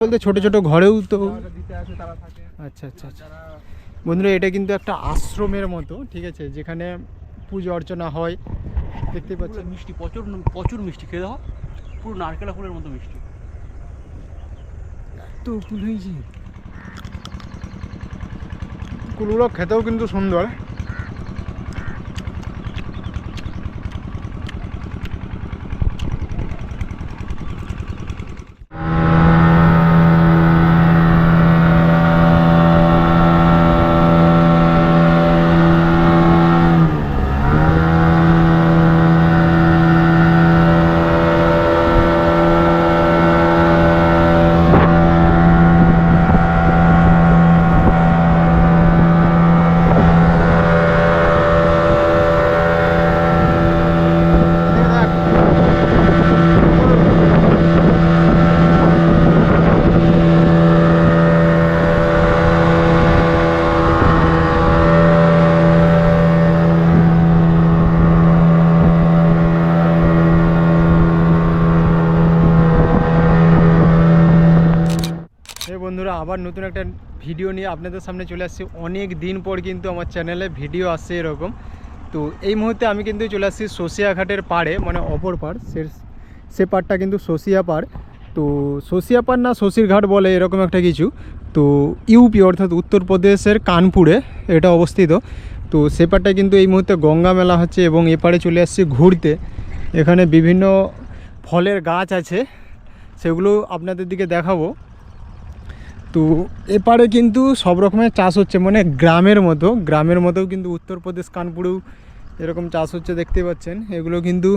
বলতে ছোট ছোট ঘরেও তো আচ্ছা আচ্ছা আচ্ছা বন্ধুরা, এটা কিন্তু একটা আশ্রমের মতো, ঠিক আছে, যেখানে পুজো অর্চনা হয়। দেখতে পাচ্ছেন মিষ্টি, প্রচুর প্রচুর মিষ্টি, খেয়ে দাও, পুরো নারকেলা ফুলের মতো মিষ্টি। তো কুল হয়েছে, কুলগুলো খেতেও কিন্তু সুন্দর। বন্ধুরা, আবার নতুন একটা ভিডিও নিয়ে আপনাদের সামনে চলে আসছি। অনেক দিন পর কিন্তু আমার চ্যানেলে ভিডিও আসছে এরকম। তো এই মুহূর্তে আমি কিন্তু চলে আসছি সসিয়াঘাটের পাড়ে, মানে অপর পাড়, সে পাড়টা কিন্তু সসিয়া পাড়। তো সসিয়া পাড় না সসির ঘাট বলে এরকম একটা কিছু। তো ইউপি অর্থাৎ উত্তরপ্রদেশের কানপুরে এটা অবস্থিত। তো সে পাড়টায় কিন্তু এই মুহূর্তে গঙ্গা মেলা হচ্ছে এবং এপারে চলে আসছি ঘুরতে। এখানে বিভিন্ন ফলের গাছ আছে, সেগুলো আপনাদের দিকে দেখাবো। তো এপারে কিন্তু সব রকমের চাষ হচ্ছে, মানে গ্রামের মতো কিন্তু উত্তরপ্রদেশ কানপুরেও এরকম চাষ হচ্ছে, দেখতে পাচ্ছেন। এগুলো কিন্তু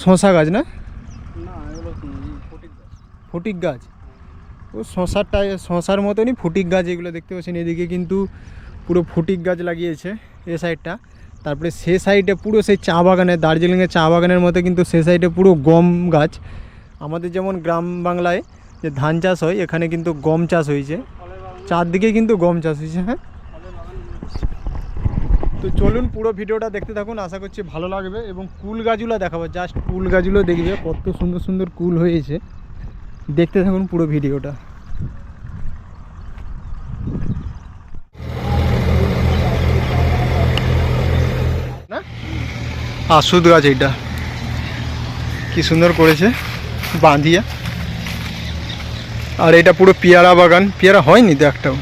শশা গাছ না, ফটিক গাছ। ও শশার মতনই ফটিক গাছ এগুলো দেখতে পাচ্ছেন। এদিকে কিন্তু পুরো ফটিক গাছ লাগিয়েছে এ সাইডটা। তারপরে সে সাইডে পুরো সেই চা বাগানের, দার্জিলিংয়ের চা বাগানের মতো কিন্তু সে সাইডে পুরো গম গাছ। আমাদের যেমন গ্রাম বাংলায় যে ধান চাষ হয়, এখানে কিন্তু গম চাষ হয়েছে, চারদিকে কিন্তু গম চাষ হয়েছে। হ্যাঁ, তো চলুন পুরো ভিডিওটা দেখতে থাকুন, আশা করছি ভালো লাগবে। এবং কুল গাছগুলো দেখাবো, জাস্ট কুল গাছগুলো দেখবে কত সুন্দর সুন্দর কুল হয়েছে। দেখতে থাকুন পুরো ভিডিওটা। না আসুদ গাছ, এইটা কি সুন্দর করেছে বাঁধিয়া। আর এটা পুরো পেয়ারা বাগান, পেয়ারা হয়নি তো একটাও।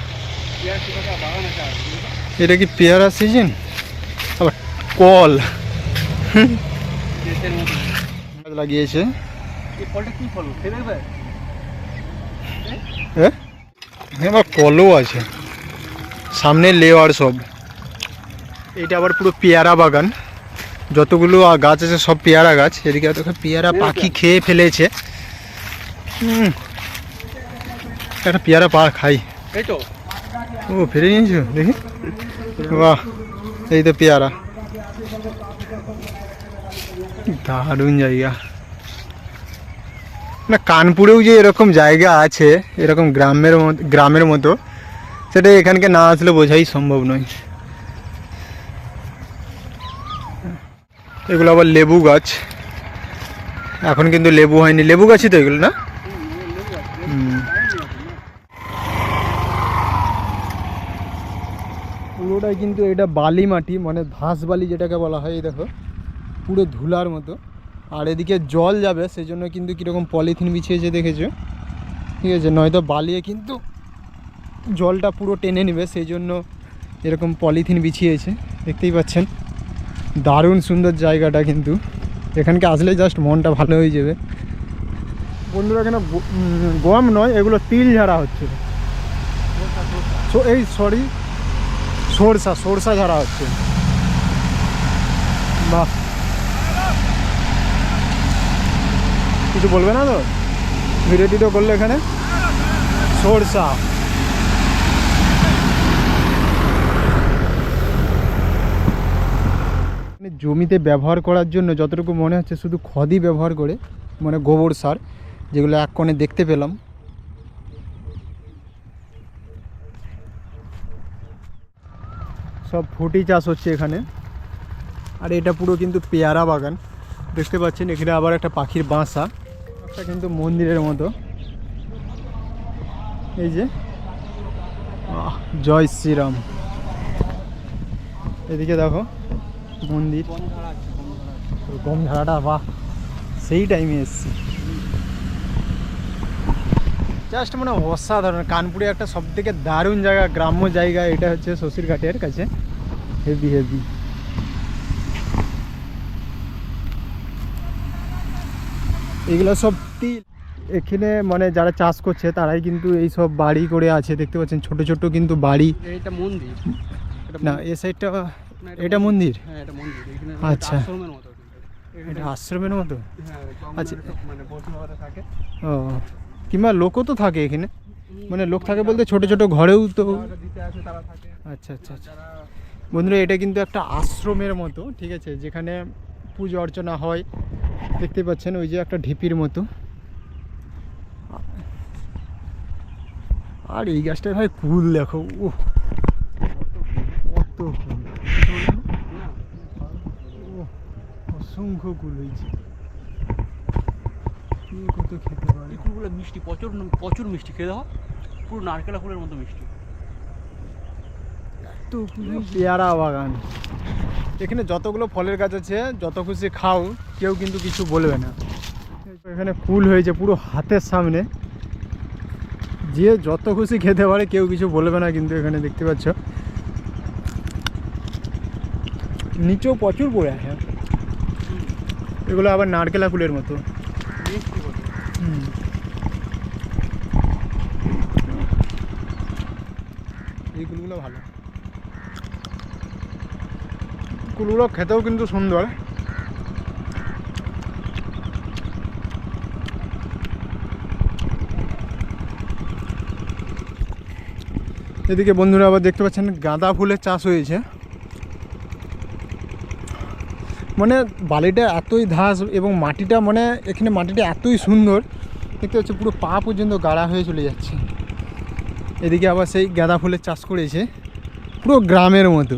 এটা কি পেয়ারা সিজন? আবার কল লাগিয়েছে। হ্যাঁ, আবার কলও আছে সামনে, লেওয়ার সব। এটা আবার পুরো পেয়ারা বাগান, যতগুলো গাছ আছে সব পেয়ারা গাছ। এদিকে পেয়ারা পাখি খেয়ে ফেলেছে। একটা পেয়ারা খাই। ও ফিরে নিয়েছো, দেখি। বাহ, এই তো পেয়ারা, দারুণ জায়গা। না কানপুরেও যে এরকম জায়গা আছে, এরকম গ্রামের মতো, সেটা এখানকে না আসলে বোঝাই সম্ভব নয়। এগুলো আবার লেবু গাছ, এখন কিন্তু লেবু হয়নি। লেবু গাছই তো এগুলো না? পুরোটাই কিন্তু এটা বালি মাটি, মানে ধাস বালি যেটাকে বলা হয়। এই দেখো পুরো ধুলার মতো। আর এদিকে জল যাবে সেই জন্য কিন্তু কীরকম পলিথিন বিছিয়েছে দেখেছো, ঠিক আছে, নয়তো বালিয়ে কিন্তু জলটা পুরো টেনে নেবে, সেই জন্য এরকম পলিথিন বিছিয়েছে, দেখতেই পাচ্ছেন। দারুণ সুন্দর জায়গাটা, কিন্তু এখানকে আসলে জাস্ট মনটা ভালো হয়ে যাবে। বন্ধুরা, এখানে গম নয়, এগুলো তিল ঝাড়া হচ্ছে। সরষা ঝাড়া হচ্ছে। বাহ, কিছু বলবে না তো? ভিডিও টিডিও করলে এখানে সরষা। জমিতে ব্যবহার করার জন্য যতটুকু মনে হচ্ছে শুধু খড়ই ব্যবহার করে, মানে গোবর সার, যেগুলো এক কোণে দেখতে পেলাম। সব ফুটি চাষ হচ্ছে এখানে। আর এটা পুরো কিন্তু পেয়ারা বাগান, দেখতে পাচ্ছেন। এখানে আবার একটা পাখির বাসা, একটা কিন্তু মন্দিরের মতো। এই যে জয় শ্রীরাম। এদিকে দেখো মন্দির, গম ঝাড়াটা বাহ সেই টাইমে এসছি। জাস্ট মানে অসাধারণ। কানপুরে একটা সব থেকে দারুণ জায়গা, গ্রাম্য জায়গা, এটা হচ্ছে শ্বশুরঘাটের কাছে। Heavy heavy. এগুলো সব এখানে মানে যারা চাষ করছে তারাই কিন্তু এই সব বাড়ি করে আছে, দেখতে পাচ্ছেন ছোট ছোট কিন্তু বাড়ি। এটা মন্দির না এই সাইডটা, এটা মন্দির। হ্যাঁ এটা মন্দির। এখানে আচ্ছা, আশ্রমের মতো এটা আশ্রমের মতো। হ্যাঁ আচ্ছা, মানে বসবাস থাকে। ও কিংবা লোকও তো থাকে এখানে, মানে লোক থাকে বলতে ছোট ছোট ঘরেও তো। দিতে আসে তারা থাকে। আচ্ছা আচ্ছা আচ্ছা। বন্ধুরা এটা কিন্তু একটা আশ্রমের মতো, ঠিক আছে, যেখানে পুজো অর্চনা হয়। দেখতে পাচ্ছেন ওই যে একটা ঢিপির মতো। আর এই গাছটার ভাই কুল দেখো, ও কত কুল, অসংখ্য কুল হয়েছে। কত খেতে পারে এই কুলগুলো মিষ্টি, প্রচুর প্রচুর মিষ্টি, খেয়ে দেখো পুরো নারকেলা ফুলের মতো মিষ্টি। তো পেয়ারা বাগান, এখানে যতগুলো ফলের গাছ আছে যত খুশি খাও, কেউ কিন্তু কিছু বলবে না। এখানে কুল হয়েছে পুরো হাতের সামনে, যে যত খুশি খেতে পারে, কেউ কিছু বলবে না। কিন্তু এখানে দেখতে পাচ্ছ নিচেও প্রচুর পড়ে আছে। এগুলো আবার নারকেলা কুলের মতো। এই কুলগুলো ভালো, কুলগুলো খেতেও কিন্তু সুন্দর। এদিকে বন্ধুরা আবার দেখতে পাচ্ছেন গাঁদা ফুলের চাষ হয়েছে। মানে বালিটা এতই ধাস এবং মাটিটা, মানে এখানে মাটিটা এতই সুন্দর, দেখতে পাচ্ছি পুরো পা পর্যন্ত গাঢ়া হয়ে চলে যাচ্ছে। এদিকে আবার সেই গাঁদা ফুলের চাষ করেছে পুরো গ্রামের মতো।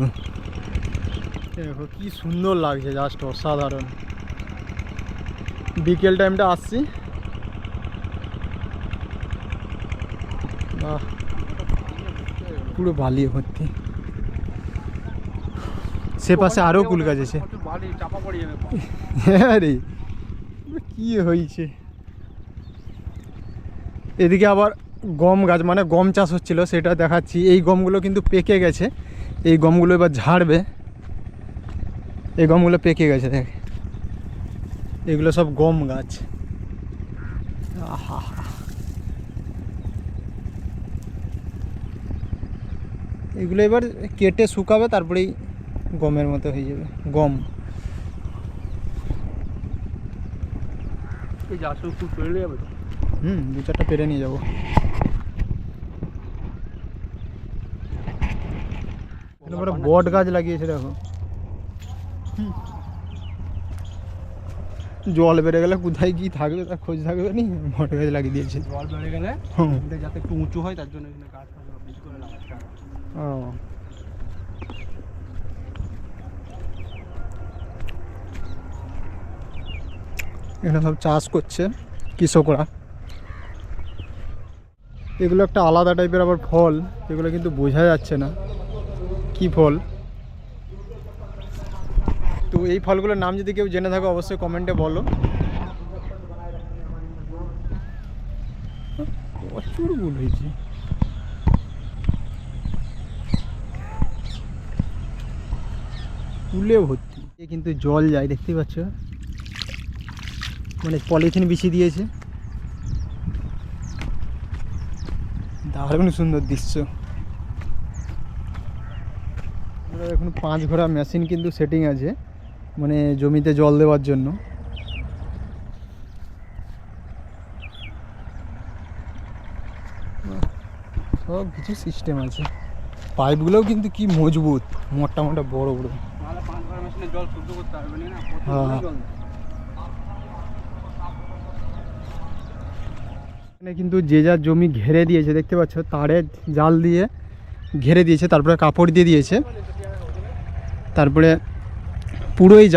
দেখো কি সুন্দর লাগছে, জাস্ট অসাধারণ। বিকেল টাইমটা আসছি, বাহ পুরো বালি ভর্তি। সে পাশে আরও কুল গাছ আছে। হ্যাঁ রে, কি হয়েছে। এদিকে আবার গম গাছ, মানে গম চাষ হচ্ছিল, সেটা দেখাচ্ছি। এই গমগুলো কিন্তু পেকে গেছে, এই গমগুলো এবার ঝাড়বে। এই গমগুলো পেকে গেছে, দেখ এগুলো সব গম গাছ। আহা, এগুলো এবার কেটে শুকাবে, তারপরেই গমের মতো হয়ে যাবে গম। এই যে আসলে খুব পেরে যাবে তো। দু চারটা পেরে নিয়ে যাবো। বট গাছ লাগিয়েছে দেখো। জল বেড়ে গেলে কোথায় কি থাকবে তার খোঁজ থাকবে নি, বট গাছ লাগিয়ে দিয়েছে। জল বেড়ে গেলে যাতে একটু উঁচু হয়, তার জন্য এখানে গাছ বীজ করে লাগাচ্ছে। ও এখানে সব চাষ করছে কৃষকরা। এগুলো একটা আলাদা টাইপের আবার ফল, এগুলো কিন্তু বোঝা যাচ্ছে না কি ফল। তো এই ফলগুলোর নাম যদি কেউ জেনে থাকো অবশ্যই কমেন্টে বলো। প্রচুর ফুল হয়েছে। ফুলে ভর্তি, কিন্তু জল যায় দেখতে পাচ্ছ, মানে পলিথিন বিছিয়ে দিয়েছে। দারুণ সুন্দর দৃশ্য। এখন 5 ঘোড়া মেশিন কিন্তু সেটিং আছে, মানে জমিতে জল দেওয়ার জন্য। সব কিছু সিস্টেম আছে। পাইপগুলোও কিন্তু কি মজবুত, মোটা মোটা বড় বড়। নাহলে 5 ঘর মেশিনে জল শুদ্ধ করতে পারবে না, হ্যাঁ। জল এখানে কিন্তু যে যার জমি ঘেরে দিয়েছে, দেখতে পাচ্ছ তারের জাল দিয়ে ঘেরে দিয়েছে, তারপরে কাপড় দিয়ে দিয়েছে। তারপরে পুরো এই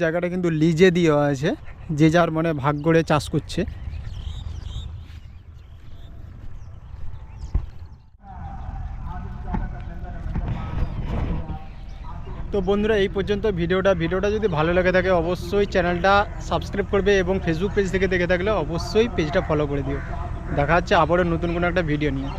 জায়গাটা কিন্তু লিজে দেওয়া আছে, যে যার মানে ভাগ করে চাষ করছে। তো বন্ধুরা এই পর্যন্ত ভিডিওটা যদি ভালো লেগে থাকে অবশ্যই চ্যানেলটা সাবস্ক্রাইব করবে এবং ফেসবুক পেজ থেকে দেখে থাকলে অবশ্যই পেজটা ফলো করে দিও। দেখা হচ্ছে আবারও নতুন কোনো একটা ভিডিও নিয়ে।